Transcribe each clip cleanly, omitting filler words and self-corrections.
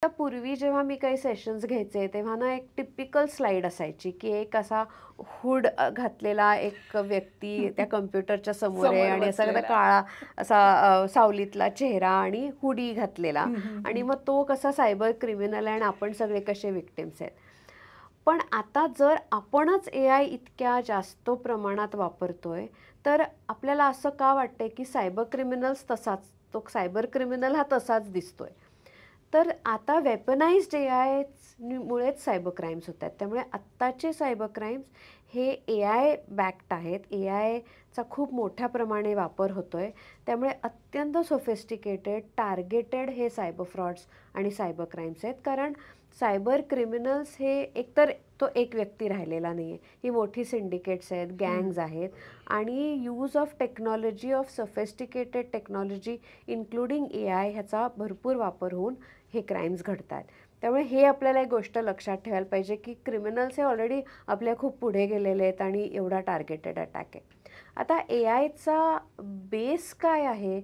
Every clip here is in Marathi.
पूर्वी जेव्हा मी काही सेशन्स घ्यायचे तेव्हा ना एक टिपिकल स्लाइड असायची, की एक असा हुड घातलेला एक व्यक्ती त्या कॉम्प्युटरच्या समोर आहे समोर आणि असा एखादा बसलेला. काळा असा सावलीतला चेहरा आणि हुडी घातलेला, हं, हं, आणि हं. मग तो कसा सायबर क्रिमिनल आहे आणि आपण सगळे कसे विक्टिम्स आहेत. पण आता जर आपणच एआय इतक्या जास्त प्रमाणात वापरतोय, तर आपल्याला असं का वाटतंय की सायबर क्रिमिनल्स तसाच, तो सायबर क्रिमिनल हा तसाच दिसतोय. तर आता वेपनाइज्ड एआय मुळेच सायबर क्राईम्स होत आहेत. त्यामुळे आत्ताचे सायबर क्राईम्स हे एआय बॅक्ड आहेत. एआयचा खूप मोठ्या प्रमाणे वापर होतोय. त्यामुळे अत्यंत सोफिस्टिकेटेड, टार्गेटेड हे सायबर फ्रॉड्स आणि सायबर क्राईम्स आहेत. कारण सायबर क्रिमिनल्स हे एकतर तो एक व्यक्ती राहिलेला नाही आहे. ही मोठी सिंडिकेट्स आहेत, हं. गँग्ज आहेत आणि use of technology, of sophisticated technology including AI ह्याचा भरपूर वापर होऊन हे क्राईम्स घडत आहेत. त्यामुळे हे आपल्याला एक गोष्ट लक्षात ठेवायला पाहिजे, की क्रिमिनल्स हे ऑलरेडी आपल्या खूप पुढे गेलेले आहेत आणि एवढा टार्गेटेड अटॅक आहे. आता एआयचा बेस काय आहे?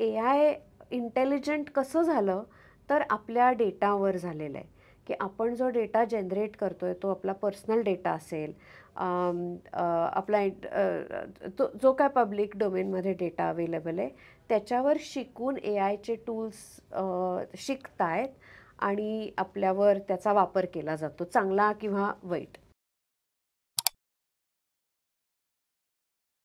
एआय इंटेलिजंट कसं झालं? तर आपल्या डेटावर झालेलं आहे, की आपण जो डेटा जनरेट करतोय तो आपला पर्सनल डेटा असेल, आपला तो जो काय पब्लिक डोमेनमध्ये डेटा अवेलेबल आहे त्याच्यावर शिकून एआयचे टूल्स शिकतायत आणि आपल्यावर त्याचा वापर केला जातो, चांगला किंवा वाईट.